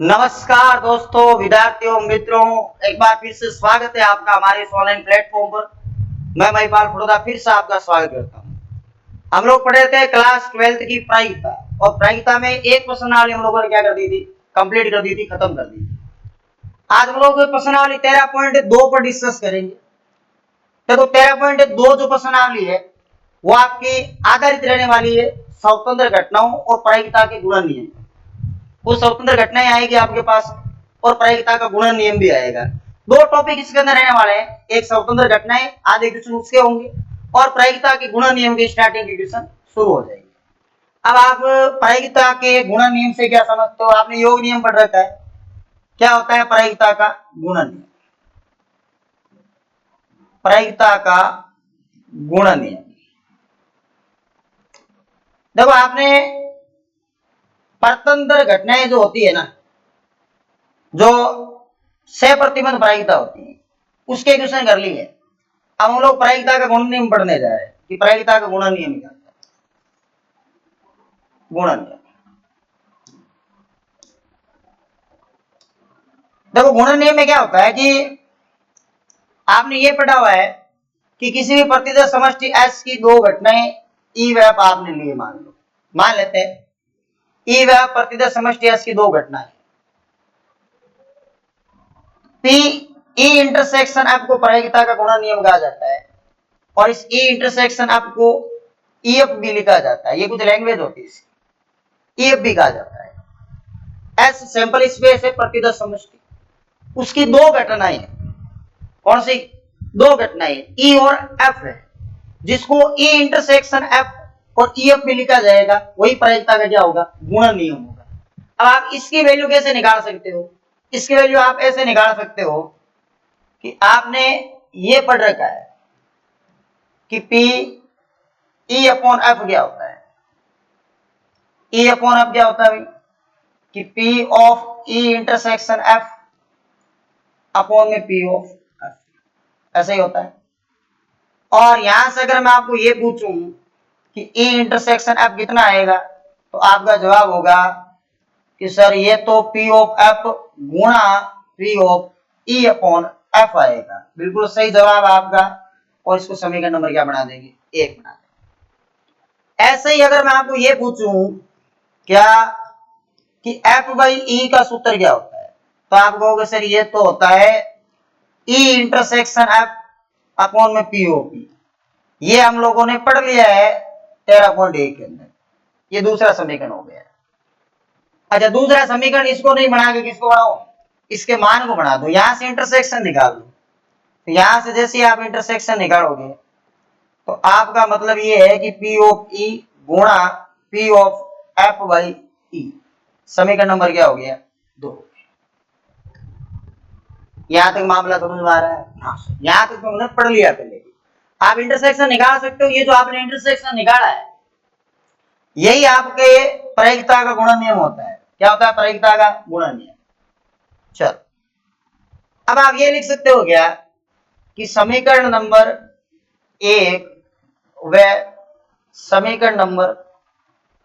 नमस्कार दोस्तों, विद्यार्थियों, मित्रों, एक बार फिर से स्वागत है आपका हमारे इस ऑनलाइन प्लेटफॉर्म पर। मैं महिपाल फड़ोदा फिर से आपका स्वागत करता हूं। हम लोग पढ़े थे क्लास 12th की प्रायिकता, और प्रायिकता में एक प्रश्नावली हम लोगों ने क्या कर दी थी, कंप्लीट कर दी थी, खत्म कर दी थी। आज हम लोग प्रश्नावली 13.2 पर डिस्कस करेंगे। देखो 13.2 जो प्रश्नावली है वो आपकी आधारित रहने वाली है स्वतंत्र घटनाओं और प्रायिकता के गुणन नियम। वो स्वतंत्र घटनाएं आएगी आपके पास और प्रायिकता का गुणन नियम भी आएगा। दो टॉपिक इसके अंदर रहने वाले हैं, एक स्वतंत्र घटनाएं, आधे क्वेश्चन उसके होंगे, और प्रायिकता के गुणन नियम के स्टार्टिंग के क्वेश्चन शुरू हो जाएंगे। अब आप प्रायिकता के गुणन नियम से क्या समझते हो? आपने योग नियम पढ़ रखा है। क्या होता है प्रायिकता का गुणन नियम? प्रायिकता का गुणन नियम, देखो आपने परतंत्र घटनाएं जो होती है ना, जो सह-प्रतिबंध प्रायिकता होती है, उसके क्वेश्चन कर लिए। अब हम लोग प्रायिकता का गुणन नियम पढ़ने जा रहे हैं कि प्रायिकता का गुणन नियम क्या होता है। गुणन नियम, देखो गुणन नियम में क्या होता है कि आपने ये पढ़ा हुआ है कि किसी भी प्रतिदर समष्टि S की दो घटनाएं ई व आपने लिए, मान लेते हैं ई व प्रतिदर समष्टि S की दो घटनाएं P E इंटरसेक्शन F को प्रायिकता का गुणन नियम कहा जाता है, और इस E इंटरसेक्शन F को EF भी लिखा जाता है। ये कुछ लैंग्वेज होती है इसकी, EF भी कहा जाता है। S सैंपल स्पेस है प्रतिदर समष्टि, उसकी दो घटनाएं हैं। कौन सी दो घटनाएं? E और F है, जिसको E इंटरसेक्शन F और EF भी लिखा जाएगा, वही प्रायिकता का क्या होगा? गुणन नियम होगा। अब आप इसकी वैल्यू कैसे निकाल सकते हो? इसकी वैल्यू आप ऐसे निकाल सकते हो कि आपने ये पढ़ रखा है कि P E अपॉन F क्या होता है। E अपॉन F क्या होता है भाई? कि P of E intersection F upon में P ऑफ F, ऐसे ही होता है। और यहां से अगर मैं आपको ये पूछूं कि E इंटरसेक्शन F कितना आएगा, तो आपका जवाब होगा कि सर ये तो P ऑफ F गुणा P of E upon F आएगा। बिल्कुल सही जवाब आपका, और इसको समीकरण नंबर क्या बना देंगे? 1 बना देंगे। ऐसे ही अगर मैं आपको ये पूछूं क्या कि F बाई E का सूत्र क्या होता है, तो आप कहोगे सर ये तो होता है E इंटरसेक्शन F अपॉन में P ऑफ E। ये हम लोगों ने पढ़ लिया है 13.1 के अंदर। ये दूसरा समीकरण हो गया। अच्छा, दूसरा समीकरण इसको नहीं बना के किसको बनाओ? इसके मान को बना दो, यहां से इंटरसेक्शन निकाल दो। तो यहां से जैसे आप इंटरसेक्शन निकालोगे तो आपका मतलब ये है कि P ऑफ E गुणा P of F by E। समीकरण नंबर क्या हो गया? 2। यहां तक मामला समझ में आ रहा है? हाँ, यहां तक तुमने पढ़ लिया पहले। आप इंटरसेक्शन निकाल सकते हो। ये जो आपने इंटरसेक्शन निकाला है, यही आपके प्रायिकता का गुणन नियम होता है। क्या होता है? प्रायिकता का गुणन नियम। चलो, अब आप ये लिख सकते हो क्या कि समीकरण नंबर 1 व समीकरण नंबर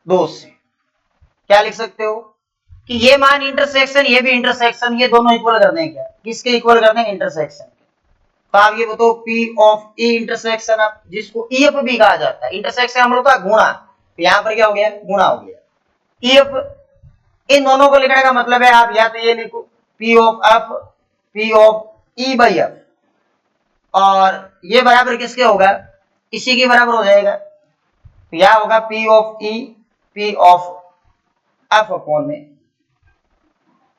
2 से क्या लिख सकते हो कि ये मान इंटरसेक्शन, ये भी इंटरसेक्शन, ये दोनों इक्वल करने हैं। क्या किसके इक्वल करने हैं? इंटरसेक्शन के। तो आप ये बताओ P of E intersection F, जिसको EF भी कहा जाता है। इंटरसेक्शन हम लोग का गुणा, तो यहां पर क्या हो गया? गुणा हो गया। EF, इन दोनों को लिखने का मतलब है आप या तो ये लिखो P of F P of E by F, और ये बराबर किसके होगा? इसी के बराबर हो जाएगा। तो यह होगा P of E P of F upon में।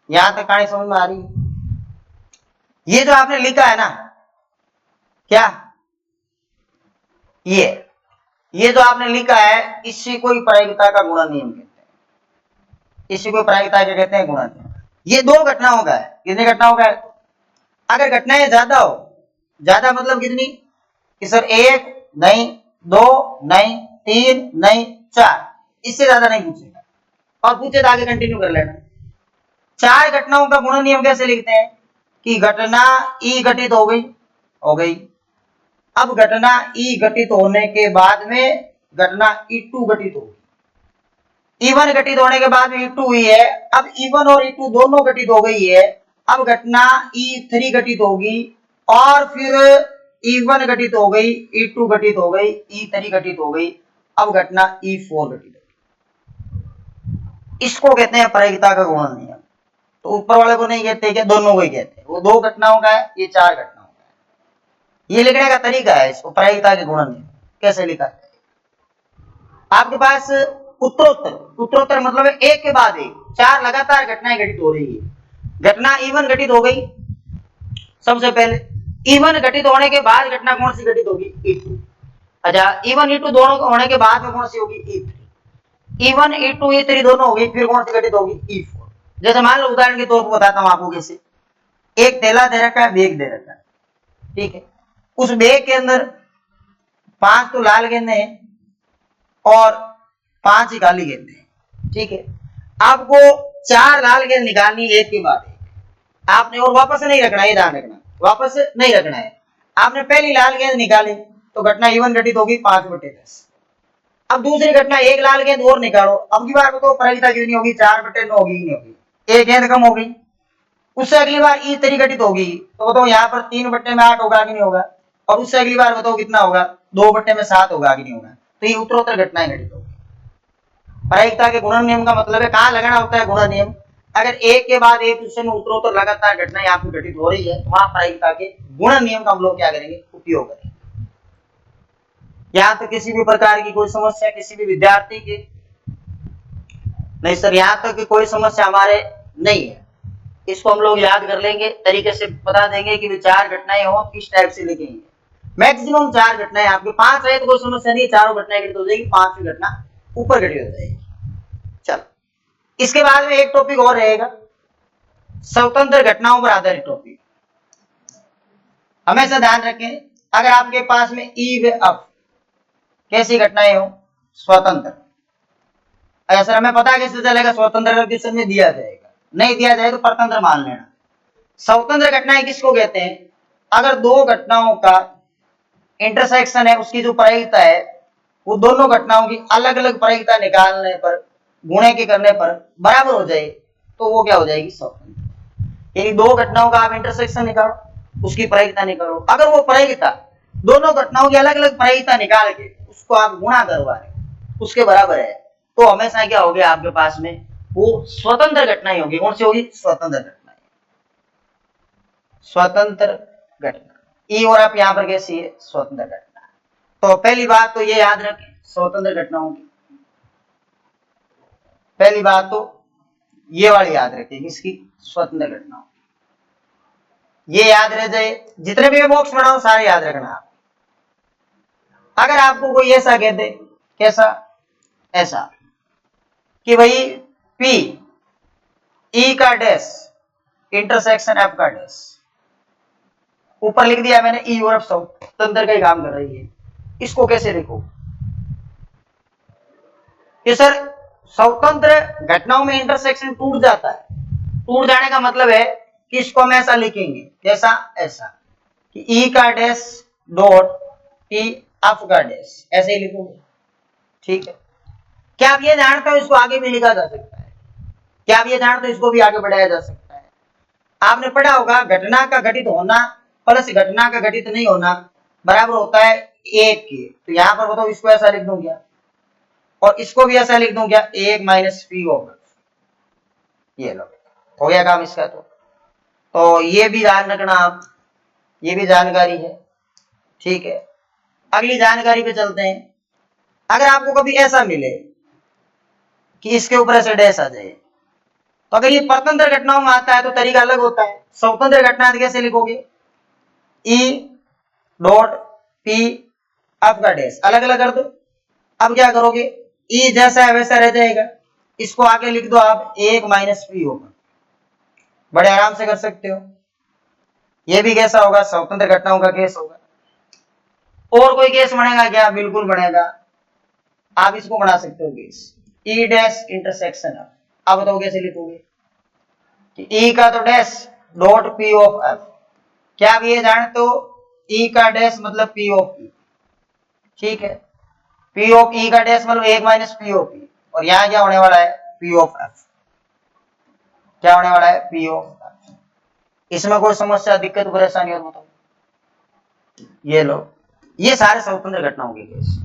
यहां तक कहानी समझ में आ रही है? ये जो आपने लिखा है ना, क्या ये जो आपने लिखा है, इसी को प्रायिकता का गुणन नियम कहते हैं। इसी को प्रायिकता क्या कहते हैं? गुणन नियम। ये दो घटनाओं का है। कितनी घटनाओं का है? अगर घटनाएं ज्यादा हो, ज्यादा मतलब कितनी कि सर 1 नहीं, 2 नहीं, 3 नहीं, 4, इससे ज्यादा नहीं पूछेगा। और पूछे तो आगे कंटिन्यू कर लेना। 4 घटनाओं का गुणन नियम कैसे लिखते हैं कि घटना E घटित हो गई। अब घटना E घटित होने के बाद में घटना E2 घटित होगी। E1 घटित होने के बाद E2 हुई है। अब E1 और E2 दोनों घटित हो गई है। अब घटना E3 घटित होगी और फिर E1 घटित हो गई, E2 घटित हो गई, E3 घटित हो गई। अब घटना E4 घटित होगी। इसको कहते हैं प्रायिकता का गुणन नियम। तो ऊपर वाले को नहीं कहते, क्या दोनों को ही कहते हैं। वो 2 घटनाओं का है, ये 4 घटनाओं का है। ये लिखने का तरीका है इसको, प्रायिकता के गुणन नियम कैसे लिखा है। आपके पास उत्तरोत्तर, उत्तरोत्तर मतलब है एक के बाद एक 4 लगातार घटनाएं घटित हो रही है। घटना E1 घटित हो गई सबसे पहले। E1 घटित होने के बाद घटना कौन सी घटित होगी? E2। अच्छा, E1 E2 दोनों होने के बाद में कौन सी होगी? E3। E1 E2 E3 दोनों होगी, फिर कौन सी घटित होगी? E4। जैसे मान लो उदाहरण के तौर पर बताता हूं आपको कैसे। एक थैला दे रखा है, बैग दे रखा है, ठीक है। उस बैग के अंदर 5 तो लाल गेंदे हैं और 5 ही काली गेंदे हैं, ठीक है। आपको 4 लाल गेंद निकालनी एक के बाद एक। आपने और वापस नहीं रखना, ये ध्यान रखना, वापस नहीं रखना है। आपने पहली लाल गेंद निकाली तो घटना E1 घटित होगी 5/10। अब दूसरी घटना एक लाल गेंद और निकालो। अब की बार बताओ प्रायिकता कितनी होगी? 4/9 होगी, नहीं होगी? एक गेंद कम हो गई। उससे अगली बार E3 घटित होगी तो बताओ यहाँ पर 3/8 होगा कि नहीं होगा? और उससे अगली बार बताओ कितना होगा? 2/7 होगा कि नहीं होगा? तो ये उत्तरोत्तर घटनाएं घटित होगी। प्रायिकता के गुणन नियम का मतलब है कहां लगाना होता है गुणन नियम? अगर एक के बाद एक दूसरे में उत्तरोत्तर लगातार घटनाएं आपको घटित हो रही है तो वहां प्रायिकता के गुणन नियम का हम लोग क्या करेंगे? उपयोग करेंगे। यहाँ तक किसी भी प्रकार की कोई समस्या किसी भी विद्यार्थी की? नहीं सर, यहाँ तक कोई समस्या हमारे नहीं है। इसको हम लोग याद कर लेंगे, तरीके से बता देंगे कि 4 घटनाएं हो किस टाइप से लिखेंगे। मैक्सिमम 4 घटनाएं, आपके 5 है तो कोई समस्या नहीं, चारों घटनाएं घटित हो जाएगी, 5वीं घटना ऊपर घटित हो जाएगी। चलो, इसके बाद में एक टॉपिक और रहेगा, स्वतंत्र घटनाओं पर आधारित टॉपिक। हमेशा ध्यान रखें, अगर आपके पास में ई व एफ कैसी घटनाएं हो? स्वतंत्र। अच्छा सर, हमें पता कैसे चलेगा स्वतंत्र? अगर क्वेश्चन में दिया जाएगा, नहीं दिया जाए तो परतंत्र मान लेना। स्वतंत्र घटनाएं किसको कहते हैं? अगर दो घटनाओं का इंटरसेक्शन है, उसकी जो प्रायिकता है वो दोनों घटनाओं की अलग अलग प्रायिकता निकालने पर, गुणे के करने पर बराबर हो जाए तो वो क्या हो जाएगी? स्वतंत्र। यानी दो घटनाओं का आप इंटरसेक्शन निकालो, उसकी प्रायिकता निकालो। अगर वो प्रायिकता दोनों घटनाओं की अलग अलग प्रायिकता निकाल के उसको आप गुणा करवा रहे, उसके बराबर है, तो हमेशा क्या हो गया आपके पास में? वो स्वतंत्र घटनाएं होगी। कौन सी होगी? स्वतंत्र घटनाएं। स्वतंत्र घटना ई और आप यहां पर कैसी है? स्वतंत्र घटना। तो पहली बात तो ये याद रखें स्वतंत्र घटनाओं की, पहली बात तो ये वाली याद रखें, किसकी? स्वतंत्र घटनाओं। ये याद रह जाए, जितने भी बॉक्स बनाओ सारे याद रखना आप। अगर आपको कोई ऐसा कह दे, कैसा? ऐसा कि भाई P E का डैश इंटरसेक्शन F का डैश, ऊपर लिख दिया मैंने E और F स्वतंत्र का ही काम कर रही है, इसको कैसे लिखो? कि सर स्वतंत्र घटनाओं में इंटरसेक्शन टूट जाता है। टूट जाने का मतलब है कि इसको हम ऐसा लिखेंगे, कैसा? ऐसा कि E का डैश डॉट P F का डैश, ऐसे ही लिखोगे, ठीक है। क्या आप ये जानते हो इसको आगे भी लिखा जा सकता है? क्या आप ये जानते हो इसको भी आगे बढ़ाया जा सकता है? आपने पढ़ा होगा घटना का घटित होना प्लस घटना का घटित नहीं होना बराबर होता है 1 के। तो यहां पर बताओ इसको ऐसा लिख दूं क्या और इसको भी ऐसा लिख दूं क्या? 1 माइनस पी होगा। ये लो, हो गया काम इसका। तो ये भी ध्यान रखना आप, ये भी जानकारी है, ठीक है। अगली जानकारी पे चलते हैं। अगर आपको कभी ऐसा मिले कि इसके ऊपर ऐसे डैश आ जाए, तो अगर ये परतंत्र घटनाओं में आता है तो तरीका अलग होता है। स्वतंत्र घटना कैसे लिखोगे? E डॉट P F का डैश अलग अलग कर दो। अब क्या करोगे? E जैसा है वैसा रह जाएगा, इसको आगे लिख दो आप 1 माइनस पी होगा। बड़े आराम से कर सकते हो। ये भी कैसा होगा? स्वतंत्र घटनाओं का केस होगा। और कोई केस बनेगा क्या? बिल्कुल बनेगा। आप इसको बना सकते हो case E dash intersection F। अब बताओ कैसे लिखोगे? कि E का तो dash dot P of F। क्या आप ये जानते हो E का डैश मतलब P ऑफ E, ठीक है। P ऑफ E का डैश मतलब 1 माइनस P ऑफ E, और यहाँ क्या होने वाला है, पी ऑफ एफ। क्या होने वाला है, पी ऑफ एफ। इसमें कोई समस्या, दिक्कत, परेशानी और बताओ। ये लो, ये सारे स्वतंत्र घटनाओं के केस।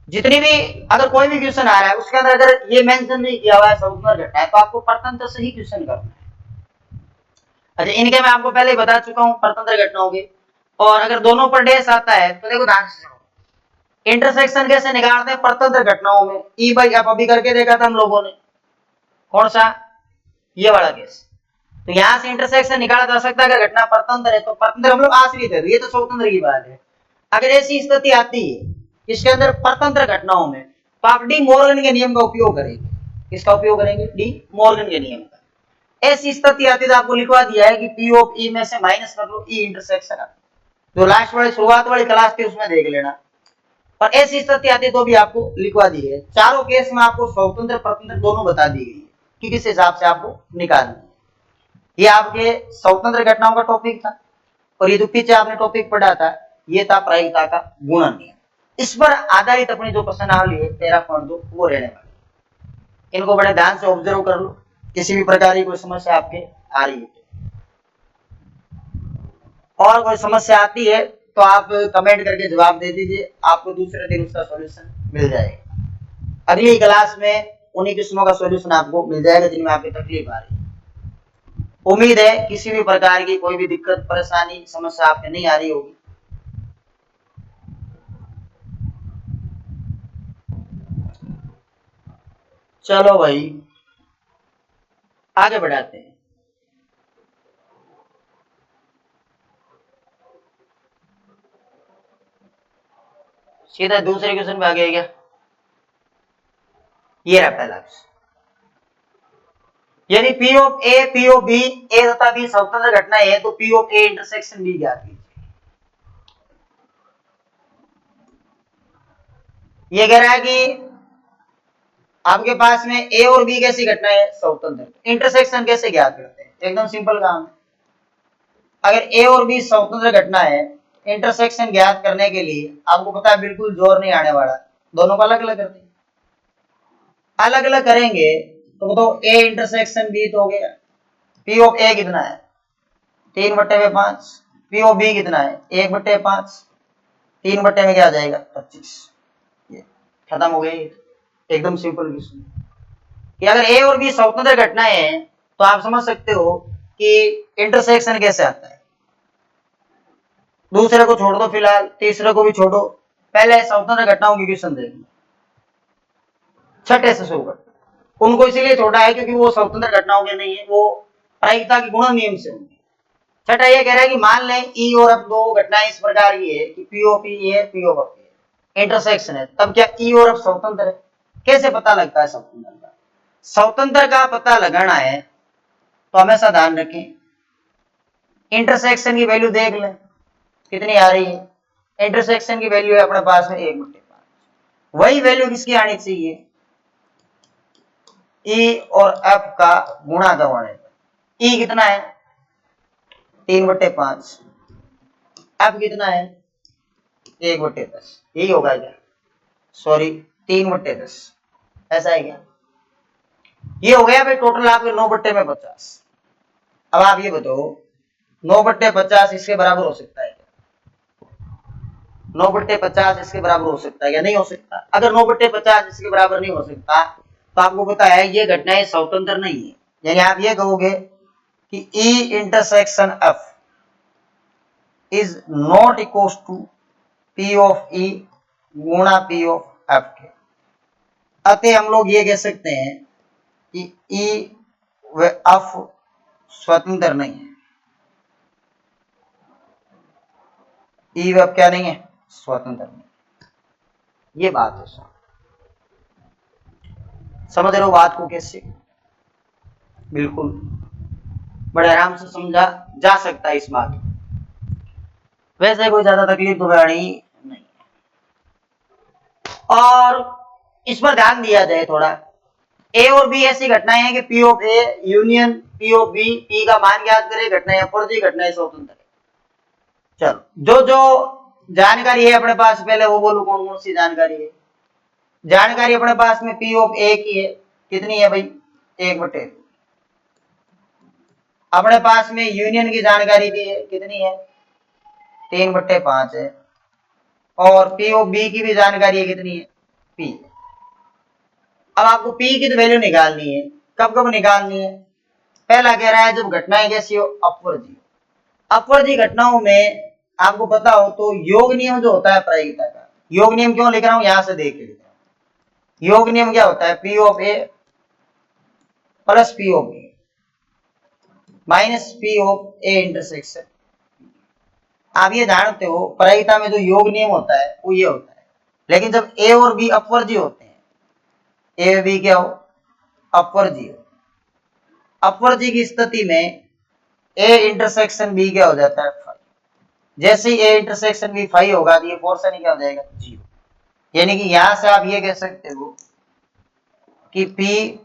जितनी भी अगर कोई भी क्वेश्चन आ रहा है उसके अंदर अगर ये मेंशन नहीं किया हुआ है स्वतंत्र घटना है, तो आपको परतंत्र से ही क्वेश्चन करना है। अच्छा, इनके मैं आपको पहले ही बता चुका हूं परतंत्र घटनाओं के। और अगर दोनों पर डेस आता है तो देखो ध्यान से, इंटरसेक्शन कैसे निकालते हैं परतंत्र घटनाओं में, ई बाई एफ अभी करके देखा था हम लोगों ने। कौन सा, ये वाला केस। तो यहां से इंटरसेक्शन निकाला जा सकता है अगर घटना परतंत्र है, तो परतंत्र हम लोग आश्रित है, तो ये तो स्वतंत्र की बात है। अगर ऐसी स्थिति आती है इसके अंदर परतंत्र घटनाओं में, तो आप डी मॉर्गन के नियम का उपयोग करेंगे। किसका उपयोग करेंगे, डी मॉर्गन के नियम का। ऐसी स्थिति आती है तो आपको लिखवा दिया है कि पी ऑफ ई में से माइनस कर लो ई इंटरसेक्शन। जो लास्ट वाली शुरुआत वाली क्लास थी उसमें देख लेना। और ऐसी स्थिति आती तो भी आपको लिखवा दी है। चारों केस में आपको स्वतंत्र परतंत्र दोनों बता दी गई है कि किस हिसाब से आपको निकालना है। ये आपके स्वतंत्र घटनाओं का टॉपिक था। और ये जो पीछे आपने टॉपिक पढ़ा था ये था प्रायिकता का गुणन नियम। इस पर आधारित अपनी जो प्रश्नावली है 13.2 वो रहने वाली। इनको बड़े ध्यान से ऑब्जर्व कर लो, किसी भी प्रकार की कोई समस्या आपके आ रही है और कोई समस्या आती है तो आप कमेंट करके जवाब दे दीजिए, आपको दूसरे दिन उसका सॉल्यूशन मिल जाएगा। अगली क्लास में उन्हीं किस्मों का सॉल्यूशन आपको मिल जाएगा जिनमें आपकी तकलीफ आ रही है। उम्मीद है किसी भी प्रकार की कोई भी दिक्कत, परेशानी, समस्या आपके नहीं आ रही होगी। चलो भाई आगे बढ़ाते हैं। सीधा दूसरे क्वेश्चन पे आ गया क्या, ये रहा पहला। यदि P of A, P of B, A तथा बी स्वतंत्र घटना है तो P of A intersection B ज्ञात कीजिए। ये कह रहा है कि आपके पास में ए और बी कैसी घटना है, स्वतंत्र। इंटरसेक्शन कैसे ज्ञात करते हैं, एकदम सिंपल काम है। अगर ए और बी स्वतंत्र घटना है, इंटरसेक्शन ज्ञात करने के लिए आपको पता है बिल्कुल जोर नहीं आने वाला, दोनों को अलग अलग करते हैं। अलग अलग करेंगे तो ए इंटरसेक्शन बी तो हो गया। पी ऑफ ए कितना है, 3/5। पी ऑफ बी कितना है, 1/5। 3 में क्या आ जाएगा, 25। ये खत्म हो गई। एकदम सिंपल क्वेश्चन कि अगर ए और बी स्वतंत्र घटनाएं हैं तो आप समझ सकते हो कि इंटरसेक्शन कैसे आता है। दूसरे को छोड़ दो फिलहाल, तीसरे को भी छोड़ो, पहले स्वतंत्र घटनाओं की क्वेश्चन देखेंगे। छठे से शुरू कर, उनको इसीलिए छोड़ा है क्योंकि वो स्वतंत्र घटनाओं के नहीं है, वो प्रायिकता के गुणन नियम से होंगे। छठा ये कह रहा है कि मान लें ई और एफ दो घटनाएं इस प्रकार की है कि पी ऑफ ई है, पी ऑफ एफ है, इंटरसेक्शन है, तब क्या ई और एफ स्वतंत्र है। कैसे पता लगता है स्वतंत्र का, स्वतंत्र का पता लगाना है तो हमेशा ध्यान रखें इंटरसेक्शन की वैल्यू देख लें कितनी आ रही है। इंटरसेक्शन की वैल्यू है अपने पास में 1/5। वही वैल्यू किसकी आनी चाहिए, ई और एफ का गुणा करवाने पर। ई कितना है 3/5, एफ कितना है 1/10। यही होगा क्या, सॉरी 3/10, ऐसा है क्या। ये हो गया भाई टोटल आपके 9/50। अब आप ये बताओ 9/50 इसके बराबर हो सकता है क्या, 9/50 इसके बराबर हो सकता है या नहीं हो सकता। अगर 9/50 इसके बराबर नहीं हो सकता तो आपको पता है ये घटनाएं स्वतंत्र नहीं है। यानी आप ये कहोगे कि E intersection F is not equal to P of E गुणा P ऑफ F के। अतः हम लोग ये कह सकते हैं कि E व F स्वतंत्र नहीं है। E व F क्या नहीं है, स्वतंत्र नहीं। ये बात है, समझ रहे हो बात को कैसे, बिल्कुल बड़े आराम से समझा जा सकता है इस बात को। वैसे कोई ज्यादा तकलीफ तो नहीं। और इस पर ध्यान दिया जाए थोड़ा, ए और बी ऐसी घटनाएं हैं कि P of A union P of B, P का मान ज्ञात करे, घटनाएं फर्जी घटनाएं स्वतंत्र है। चलो जो जो जानकारी है अपने पास पहले वो बोलो, कौन कौन सी जानकारी है। जानकारी अपने पास में पी ऑफ ए की है, कितनी है भाई, 1/2। अपने पास में यूनियन की जानकारी भी है, कितनी है, 3/5 है। और पी ऑफ बी की भी जानकारी है, कितनी है, पी। अब आपको पी की तो वैल्यू निकालनी है, कब कब निकालनी है, पहला कह रहा है जब घटनाएं कैसी हो, अपवर्जी। अपवर्जी घटनाओं में आपको पता हो तो योग नियम जो होता है प्रायिकता का, योग नियम क्यों लिख रहा हूं, यहां से देख लिख रहा हूं। योग नियम क्या होता है, P of A plus P of B minus P of A intersection. आप ये जानते हो प्रायिकता में जो योग नियम होता है वो ये होता है, लेकिन जब ए और बी अपवर्जी होते हैं, ए बी क्या हो, अपवर्जी हो, अपवर्जी की स्थिति में ए इंटरसेक्शन बी क्या हो जाता है, फाइव। जैसे ही ए इंटरसेक्शन बी फाइव होगा तो ये पोर्शन क्या हो जाएगा, 0। यानी कि यहां से आप ये कह सकते हो कि पी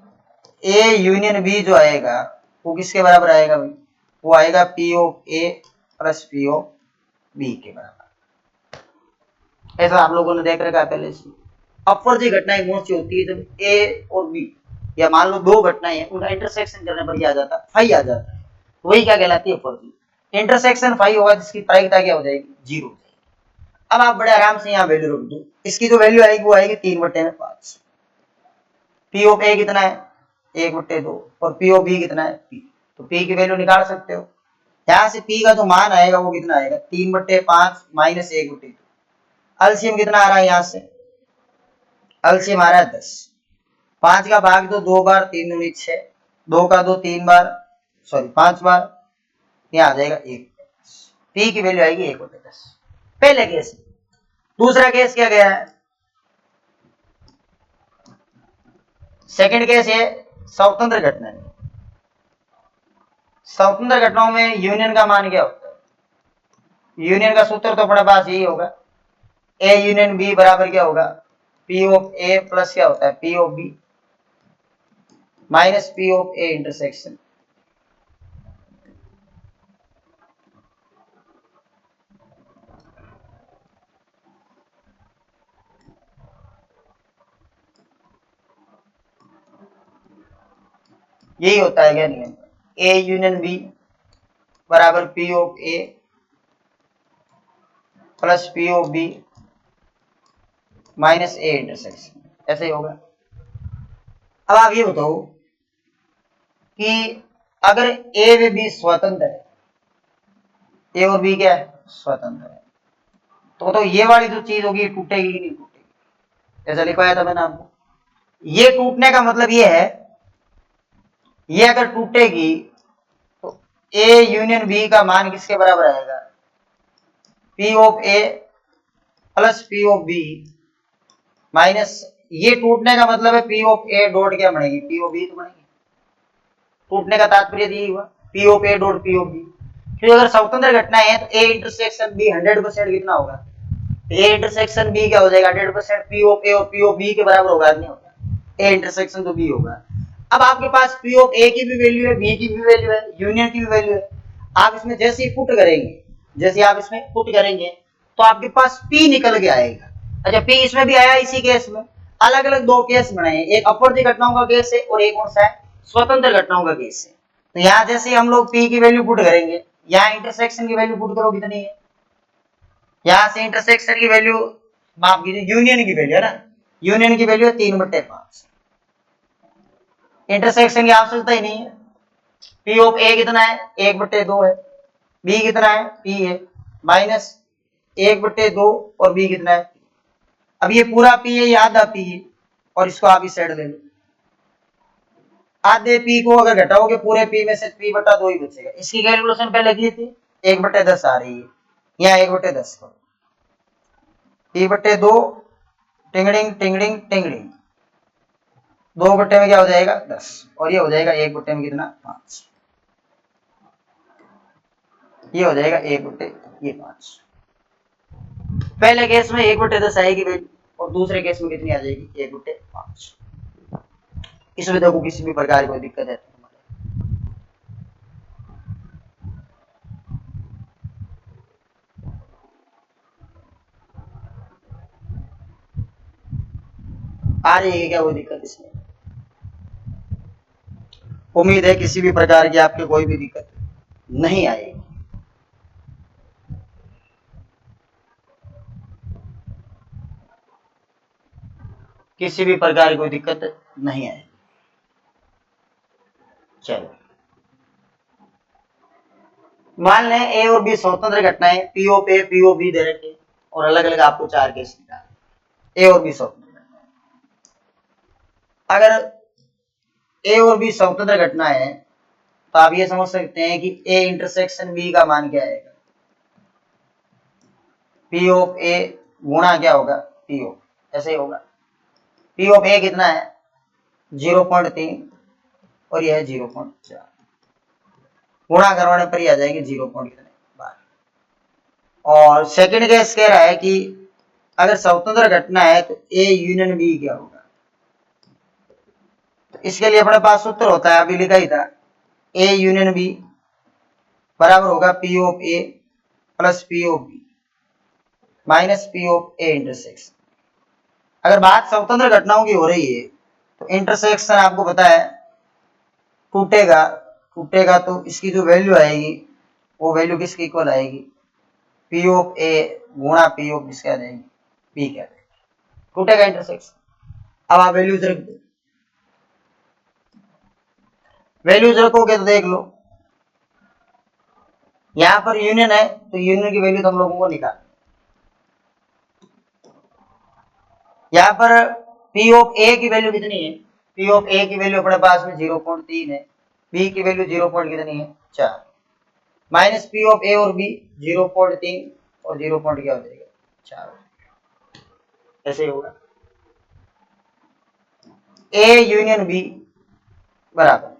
ए यूनियन बी जो आएगा वो किसके बराबर आएगा भाई, वो आएगा P of A plus P of B के बराबर। ऐसा आप लोगों ने देख रखा है पहले से। अपवर्जी घटनाएं कौन सी होती है, जब ए और बी या मान लो दो घटनाएं हैं, उनका इंटरसेक्शन करने पर क्या आ जाता है, फाइव आ जाता है, वही क्या कहलाती है, अपवर्जी। इंटरसेक्शन फाइव होगा जिसकी प्रायिकता क्या हो जाएगी, 0 हो जाएगी। अब आप बड़े आराम से यहाँ वैल्यू रख दो, इसकी जो वैल्यू आएगी वो आएगी 3/5। पी ऑफ ए कितना है, 1/2, और पी ऑफ बी कितना है, पी। तो पी की वैल्यू निकाल सकते हो, यहां से पी का जो मान आएगा वो कितना आएगा, 3/5 माइनस 1/2। एलसीएम कितना आ रहा है, यहां से एलसीएम आ रहा है 10। 5 का भाग दो 2 बार, 3 दूनी 6, 2 का 2 3 बार, सॉरी 5 बार, यहाँ आ जाएगा 1। पी की वैल्यू आएगी 1/10, पहले केस। दूसरा केस क्या गया है, सेकंड केस है स्वतंत्र घटना। स्वतंत्र घटनाओं में यूनियन का मान क्या होता है, यूनियन का सूत्र तो अपने पास यही होगा, ए यूनियन बी बराबर क्या होगा, पी ऑफ ए प्लस क्या होता है, P of B minus P of A intersection. यही होता है क्या नियम, ए यूनियन बी बराबर P of A plus P of B minus A intersection, ऐसे ही होगा। अब आप ये बताओ कि अगर ए व बी स्वतंत्र है, ए और बी क्या है, स्वतंत्र है, तो ये वाली जो चीज होगी टूटेगी कि नहीं टूटेगी, ऐसा लिखवाया था मैंने आपको। ये टूटने का मतलब ये है, ये अगर टूटेगी तो ए यूनियन बी का मान किसके बराबर आएगा, P of A plus P of B minus, ये टूटने का मतलब है पी ऑफ ए डॉट क्या बनेगी, पी ऑफ बी तो बनेगी। टूटने का तात्पर्य यही हुआ, P of A dot P of B. क्योंकि अगर स्वतंत्र घटनाएं हैं तो ए इंटरसेक्शन बी 100% कितना होगा, ए इंटरसेक्शन बी क्या हो जाएगा, 100% पी ऑफ ए और पी ऑफ बी के बराबर होगा, नहीं होगा, ए इंटरसेक्शन तो बी होगा। अब आपके पास पी ऑफ ए की भी वैल्यू है, बी की भी वैल्यू है, यूनियन की भी वैल्यू है। आप इसमें जैसे ही पुट करेंगे, जैसे आप इसमें पुट करेंगे तो आपके पास पी निकल के आएगा। अच्छा, पी इसमें भी आया, इसी केस में अलग अलग दो केस बनाए, एक अपवर्ती घटनाओं का केस है और एक कौन सा है, स्वतंत्र घटनाओं का केस है। तो यहाँ जैसे हम लोग पी की वैल्यू पुट करेंगे, यहाँ इंटरसेक्शन की वैल्यू पुट करो कितनी है, यहां से इंटरसेक्शन की वैल्यू, माफ कीजिए यूनियन की वैल्यू है ना, यूनियन की वैल्यू है 3/5। इंटरसेक्शन की आवश्यकता ही नहीं है, पी ऑफ ए कितना है, 1/2 है, बी कितना है, पी है, माइनस 1/2 और बी कितना है। अब ये पूरा पी है, ये आधा पी है, और इसको आप इस साइड ले लो, आधे पी को अगर घटाओगे पूरे पी में से p/2 ही बचेगा। इसकी कैलकुलेशन पहले की थी, 1/10 आ रही है, यहाँ 1/10 करो, p/2 टिंगड़िंग टिंगड़िंग टिंगड़िंग, 2 में क्या हो जाएगा 10, और ये हो जाएगा 1 में कितना 5, ये हो जाएगा 1/5। पहले केस में 1/10 आएगी वैल्यू, और दूसरे केस में कितनी आ जाएगी, 1/5। इसमें देखो किसी भी प्रकार की कोई दिक्कत है आ रही है क्या कोई दिक्कत इसमें? उम्मीद है किसी भी प्रकार की आपके कोई भी दिक्कत नहीं आएगी। किसी भी प्रकार की कोई दिक्कत नहीं आएगी। चलो मान लें ए और बी स्वतंत्र घटनाएं, P of A P of B दे रखे और अलग अलग आपको 4 केस निकालने। ए और बी स्वतंत्र घटना, अगर ए और बी स्वतंत्र घटना है तो आप ये समझ सकते हैं कि ए इंटरसेक्शन बी का मान क्या आएगा, पी ऑफ ए गुणा क्या होगा, पी ऑफ, ऐसे ही होगा। पी ऑफ ए कितना है 0.3 और यह है 0.4, गुणा करवाने पर ही आ जाएंगे 0.12। और सेकंड केस कह रहा है कि अगर स्वतंत्र घटना है तो ए यूनियन बी क्या होगा। तो इसके लिए अपने पास सूत्र होता है, अभी लिखा ही था, ए यूनियन बी बराबर होगा P of A plus P of B minus P of A intersection. अगर बात स्वतंत्र घटनाओं की हो रही है तो इंटरसेक्शन आपको पता है टूटेगा, टूटेगा तो इसकी जो वैल्यू आएगी वो वैल्यू किसकी इक्वल आएगी, पी ऑफ ए गुणा पी ऑफ किसके आ जाएगी, बी क्या आएगी, टूटेगा इंटरसेक्शन। अब आप वैल्यूज रख दो, वैल्यूज रखोगे तो देख लो यहां पर यूनियन है तो यूनियन की वैल्यू तो हम लोगों को निकाल, यहां पर पी ऑफ ए की वैल्यू कितनी है, पी ऑफ ए की वैल्यू अपने पास में 0.3 है, बी की वैल्यू 0. कितनी है 4, माइनस पी ऑफ ए और बी 0.3 और 0. क्या हो जाएगा 4, ऐसे होगा। ए यूनियन बी बराबर,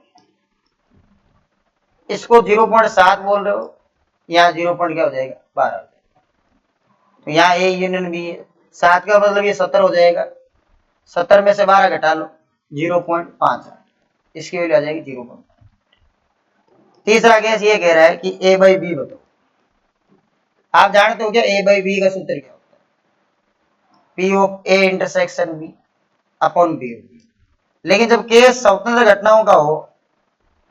इसको 0.7 बोल रहे हो, यहाँ 0. क्या हो जाएगा 12 हो जाएगा। तो यहाँ ए यूनियन बी है, 7 का मतलब ये 70 हो जाएगा, 70 में से 12 घटा लो 0.5, इसकी वैल्यू आ जाएगी 0.5। तीसरा केस ये कह रहा है कि ए बाई बी बताओ। आप जानते हो क्या ए बाई बी का सूत्र क्या होता है, P of A intersection B upon P of B. लेकिन जब केस स्वतंत्र घटनाओं का हो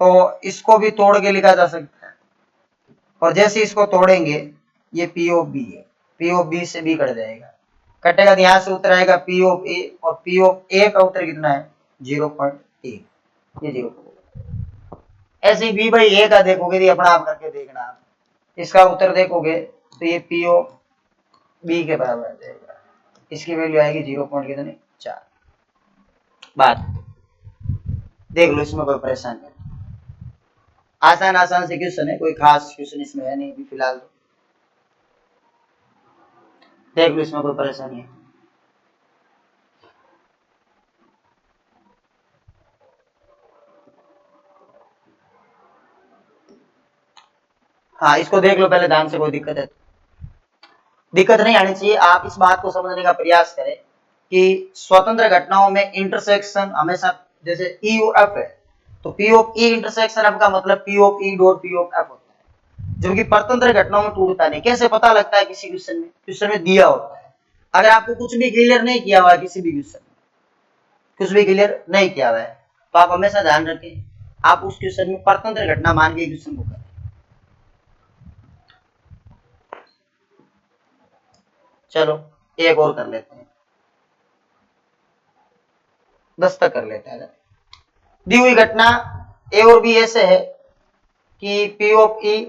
तो इसको भी तोड़ के लिखा जा सकता है, और जैसे इसको तोड़ेंगे ये पी ऑफ बी है, पी ऑफ बी से बी कट जाएगा, कटेगा तो यहां से उत्तर आएगा पी ऑफ ए, और पी ऑफ ए का उत्तर कितना है 0.1, ये 0। ऐसे बी बाई ए का देखोगे तो अपना आप करके देखना, आप इसका उत्तर देखोगे तो ये पी ऑफ बी के बराबर आ जाएगा, इसकी वैल्यू आएगी 0.4। बात देख लो, इसमें कोई परेशानी नहीं, आसान आसान से क्वेश्चन है, कोई खास क्वेश्चन इसमें है नहीं अभी फिलहाल, देख लो इसमें कोई परेशानी है। हाँ इसको देख लो पहले ध्यान से, कोई दिक्कत है दिक्कत नहीं आनी चाहिए। आप इस बात को समझने का प्रयास करें कि स्वतंत्र घटनाओं में इंटरसेक्शन हमेशा, जैसे ई और एफ है तो P of E intersection F का मतलब P of E dot P of F होता है, जबकि परतंत्र घटनाओं में टूटता नहीं। कैसे पता लगता है, किसी क्वेश्चन में दिया होता है, अगर आपको कुछ भी क्लियर नहीं किया हुआ है, किसी भी क्वेश्चन में कुछ भी क्लियर नहीं किया हुआ है तो आप हमेशा ध्यान रखें, आप उस क्वेश्चन में परतंत्र घटना मान के क्वेश्चन को करें। चलो एक और कर लेते हैं, 10 तक कर लेते हैं। दी हुई घटना ए और बी ऐसे है कि P of E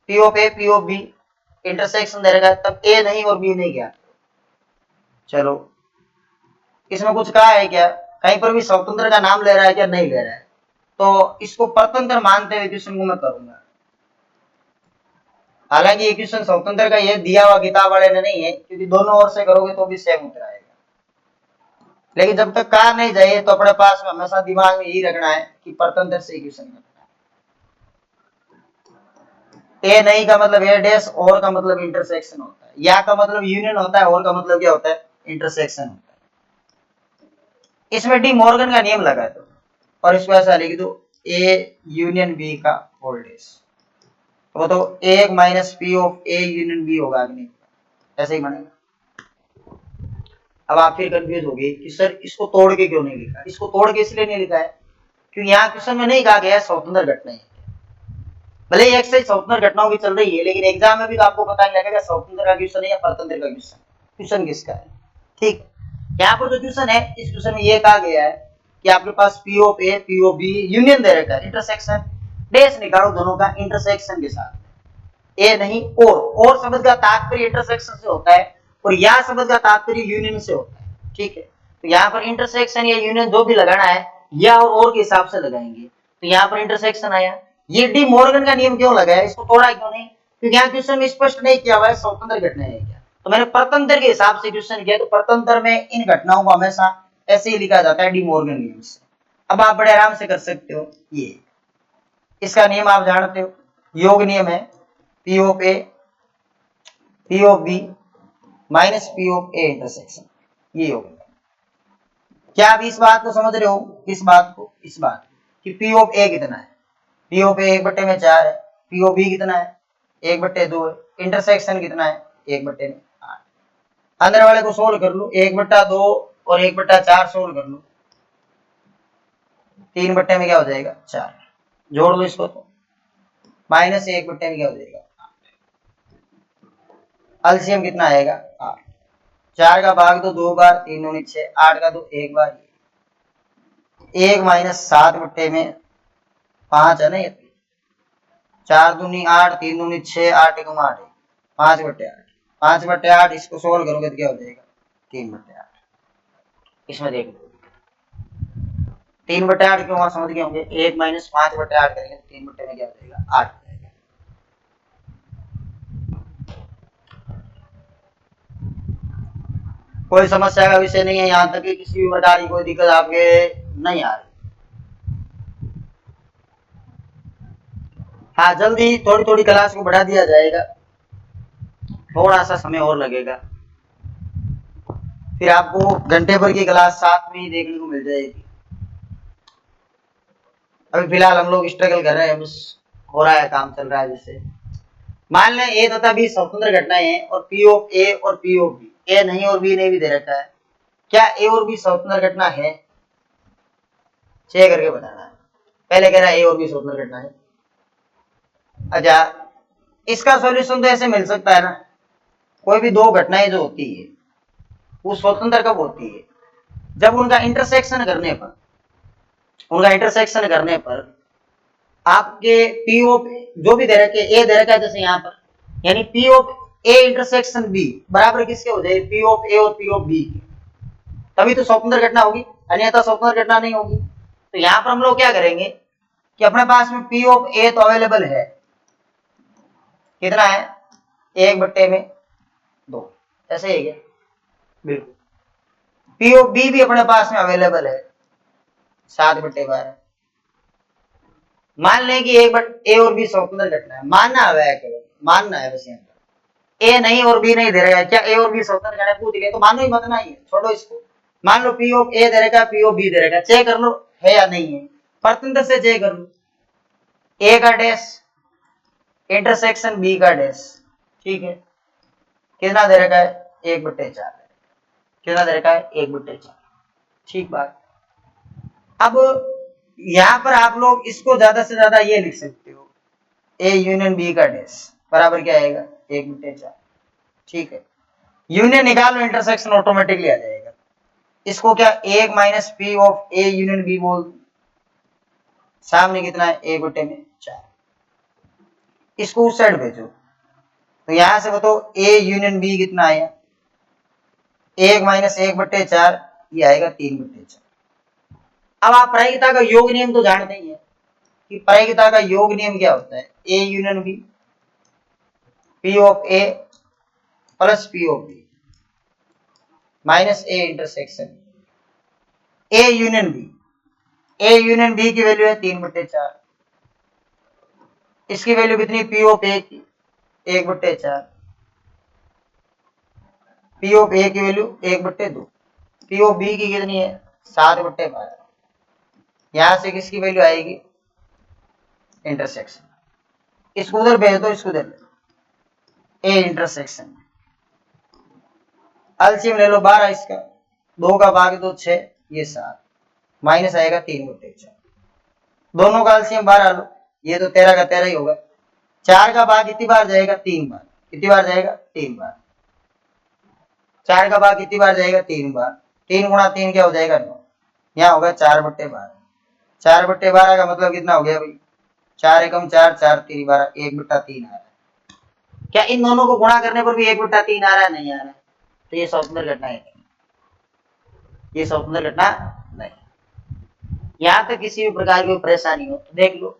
P of A P of B intersection दे रखा है, तब ए नहीं और बी नहीं क्या। चलो इसमें कुछ कहा है क्या, कहीं पर भी स्वतंत्र का नाम ले रहा है क्या, नहीं ले रहा है, तो इसको परतंत्र मानते हुए क्वेश्चन को मैं करूंगा। हालांकि ये क्वेश्चन स्वतंत्र का ये दिया हुआ किताब वाले ने नहीं है, क्योंकि दोनों ओर से करोगे तो भी सेम उत्तर आएगा, लेकिन जब तक कहा नहीं जाए तो अपने पास में हमेशा दिमाग में यही रखना है कि परतंत्र से क्वेश्चन करना है। ए नहीं का मतलब ए डैश, और का मतलब इंटरसेक्शन होता है, या का मतलब यूनियन होता है, और का मतलब क्या होता है इंटरसेक्शन होता है। इसमें डी मॉर्गन का नियम लगा दो और इसको ऐसा लिख दो, ए यूनियन बी का होल डैश, तो A minus P of A union B होगा, अग्नि ऐसे ही बनेगा। अब आप फिर कंफ्यूज हो गए कि सर इसको तोड़ के क्यों नहीं लिखा। इसको तोड़ के इसलिए नहीं लिखा है क्योंकि यहाँ क्वेश्चन में नहीं कहा गया स्वतंत्र घटनाएं। भले ही एक्सरसाइज स्वतंत्र घटनाओं की चल रही है, लेकिन एग्जाम में भी तो आपको पता नहीं लगेगा स्वतंत्र का क्वेश्चन है या परतंत्र का क्वेश्चन, क्वेश्चन किसका है। ठीक, यहाँ पर जो क्वेश्चन है, इस क्वेश्चन में ये कहा गया है कि आपके पास P of A P of B union दे रखा है, इंटरसेक्शन डैश निकालो दोनों का इंटरसेक्शन के साथ, ए नहीं और शब्द का तात्पर्य इंटरसेक्शन से होता है और या शब्द का तात्पर्य यूनियन से होता है। ठीक है, तो यहाँ पर इंटरसेक्शन या यूनियन जो भी लगाना है या और के हिसाब से लगाएंगे। तो यहाँ पर इंटरसेक्शन आया। ये डी मॉर्गन का नियम क्यों लगाया, इसको तोड़ा क्यों नहीं, क्योंकि यहाँ क्वेश्चन में स्पष्ट नहीं किया हुआ है स्वतंत्र घटनाएं है क्या। तो मैंने परतंत्र के हिसाब से क्वेश्चन किया, तो परतंत्र में इन घटनाओं को हमेशा ऐसे ही लिखा जाता है डी मॉर्गन नियम से। अब आप बड़े आराम से कर सकते हो, ये इसका नियम आप जानते हो, योग नियम है P of A P of B minus P of A intersection, ये योग। क्या आप इस बात को समझ रहे हो, इस बात को कि पी ऑफ ए कितना है, पी ऑफ ए 1/4 है, पी ऑफ बी कितना है 1/2 है, इंटरसेक्शन कितना है 1/8। अंदर वाले को सोल्व कर लो, 1/2 और 1/4 सोल्व कर लो, 3/में क्या हो जाएगा 4, जोड़ लो इसको तो माइनस 1/में क्या हो जाएगा 8। एलसीएम कितना आएगा 8, 4 का भाग दो 2 बार, 3 दूनी 6, 8 का दो 1 बार, 1 माइनस 7/5 है ना, ये 4 दूनी 8, 3 दूनी 6, 8 एकम 8 है, 5/8, 5/8 इसको सोल्व करोगे तो क्या हो जाएगा 3/8। इसमें देख लो 3/8 क्यों समझ गए होंगे, 1 माइनस 5/8 करेंगे तो 3/8 में क्या हो जाएगा 8 हो जाएगा। कोई समस्या का विषय नहीं है, यहाँ तक कि किसी भी प्रकार की कोई दिक्कत आपके नहीं आ रही। हाँ, जल्दी थोड़ी थोड़ी क्लास को बढ़ा दिया जाएगा, थोड़ा सा समय और लगेगा, फिर आपको घंटे भर की क्लास साथ में ही देखने को मिल जाएगी। अभी फिलहाल हम लोग स्ट्रगल कर रहे हैं, बस हो रहा है, काम चल रहा है। जैसे मान लें ए तथा बी स्वतंत्र घटनाएं हैं और पी ऑफ ए और पी ऑफ बी, ए नहीं और बी नहीं भी दे रखा है, क्या ए और बी स्वतंत्र घटना है, चेक करके बताना है। पहले कह रहा है ए और बी स्वतंत्र घटना है। अच्छा, इसका सॉल्यूशन तो ऐसे मिल सकता है ना, कोई भी दो घटनाएं जो होती है वो स्वतंत्र कब होती है, जब उनका इंटरसेक्शन करने पर आपके पी ऑफ जो भी दे रखे, ए दे रखा है जैसे यहाँ पर, यानी P of A intersection B बराबर किसके हो जाए, पी ऑफ ए और पी ऑफ बी के, तभी तो स्वतंत्र घटना होगी, अन्यथा स्वतंत्र घटना नहीं होगी। तो यहाँ पर हम लोग क्या करेंगे कि अपने पास में पी ऑफ ए तो अवेलेबल है, कितना है 1/2, ऐसे ही है बिल्कुल। पी ऑफ बी भी अपने पास में अवेलेबल है 7/12। मान लें कि ए और बी स्वतंत्र घटना है, मानना है, केवल मानना है बस। यहाँ पर ए नहीं और बी नहीं दे रहा है, क्या ए और बी स्वतंत्र घटना पूछ लिया तो मानो ही मत ना, ही छोड़ो इसको। मान लो पी ऑफ ए दे रखा है, पी ऑफ बी दे रखा है, चेक कर लो है या नहीं है, परतंत्र से चेक कर लो, ए का डैश इंटरसेक्शन बी का डैश, ठीक है, कितना दे रखा है 1/4, कितना दे रखा है 1/4, ठीक बात। अब यहां पर आप लोग इसको ज्यादा से ज्यादा ये लिख सकते हो, ए यूनियन बी का डैश बराबर क्या आएगा 1/4, ठीक है। यूनियन निकालो, इंटरसेक्शन ऑटोमेटिकली आ जाएगा। इसको क्या 1 minus P of A union B बोल दो, सामने कितना है 1/4, इसको उस साइड भेजो, तो यहां से बताओ ए यूनियन बी कितना आया 1 माइनस 1/4, ये आएगा 3/4। अब आप प्रायिकता का योग नियम तो जानते ही है कि प्रायिकता का योग नियम क्या होता है, A union B P of A plus P of B minus A intersection A union B की वैल्यू है 3/4, इसकी वैल्यू कितनी पी ऑफ ए की 1/4, पी ऑफ ए की वैल्यू 1/2, पी ऑफ बी की कितनी है 7/12। यहां से किसकी वैल्यू आएगी इंटरसेक्शन, इसको उधर भेज दो, इसको उधर ए इंटरसेक्शन, एलसीएम ले लो 12 इसका, 2 का भाग 2 6, ये 7, माइनस आएगा 3/4। दोनों का एलसीएम 12 लो, ये तो 13 का 13 ही होगा। 4 का भाग कितनी बार जाएगा? 3 बार। कितनी बार जाएगा? 3 बार। 4 का भाग कितनी बार जाएगा? 3 बार। 3 गुणा 3 क्या हो जाएगा? 9। यहाँ होगा 4/12। 4/12 का मतलब कितना हो गया भाई? 4 एकम 4, 4 3 12, 1/3 आ रहा है। क्या इन दोनों को गुणा करने पर भी 1/3 आ रहा है? नहीं आ रहा है। तो ये स्वतंत्र घटना है, ये स्वतंत्र घटना नहीं। यहां तक किसी भी प्रकार की परेशानी हो तो देख लो,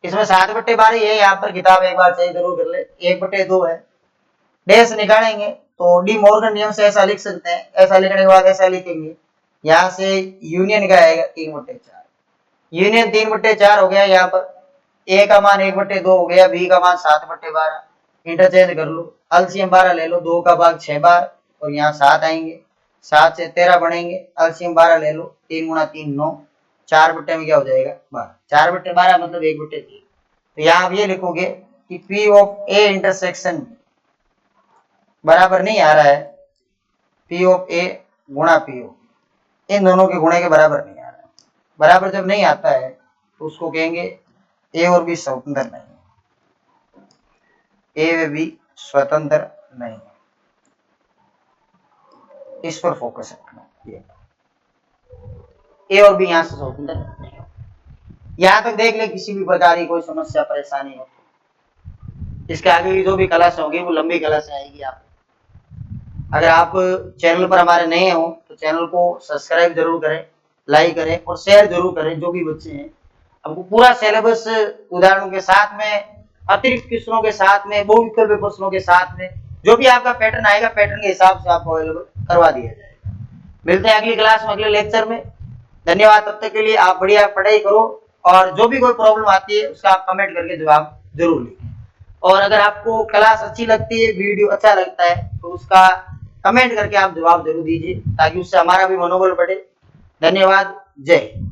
इसमें 7/12 है। यहाँ पर किताब एक बार चेक जरूर कर ले। 1/2 है, डैश निकालेंगे तो डी मॉर्गन नियम से ऐसा लिख सकते हैं। ऐसा लिखने के बाद ऐसा लिखेंगे, यहाँ से यूनियन का आएगा 3/4, यूनियन 3/4 हो गया। यहाँ पर ए का मान 1/2 हो गया, बी का मान 7/12। इंटरचेंज कर लो, एलसीएम 12 ले लो, 2 का भाग 6 बार और यहाँ 7 आएंगे, 7 से 13 बनेंगे, एलसीएम 12 ले लो, 3 गुणा 3 9, 4 में क्या हो जाएगा? 12। 4/12 मतलब 1/3। तो यहाँ आप ये लिखोगे कि पी ऑफ ए इंटरसेक्शन बराबर नहीं आ रहा है पी ऑफ ए गुणा पी ऑफ, इन दोनों के गुणे के बराबर नहीं आ रहा है। बराबर जब नहीं आता है तो उसको कहेंगे ए और बी स्वतंत्र नहीं है, ए व बी स्वतंत्र नहीं है। इस पर फोकस रखना, ए और बी यहां से स्वतंत्र नहीं है। यहां तक देख ले, किसी भी प्रकार की कोई समस्या परेशानी हो, इसके आगे की जो भी क्लास होगी वो लंबी क्लास आएगी। आप अगर आप चैनल पर हमारे नए हो तो चैनल को सब्सक्राइब जरूर करें, लाइक करें और शेयर जरूर करें। जो भी बच्चे हैं, आपको पूरा सिलेबस उदाहरणों के साथ में, अतिरिक्त क्वेश्चनों के साथ में, बहुविकल्पीय प्रश्नों के साथ में, जो भी आपका पैटर्न आएगा पैटर्न के हिसाब से आपको अवेलेबल करवा दिया जाएगा। मिलते हैं अगली क्लास में, अगले लेक्चर में। धन्यवाद। तब तक के लिए आप बढ़िया पढ़ाई करो और जो भी कोई प्रॉब्लम आती है उसका आप कमेंट करके जवाब जरूर लिखें। और अगर आपको क्लास अच्छी लगती है, वीडियो अच्छा लगता है तो उसका कमेंट करके आप जवाब जरूर दीजिए, ताकि उससे हमारा भी मनोबल बढ़े। धन्यवाद। जय हिंद।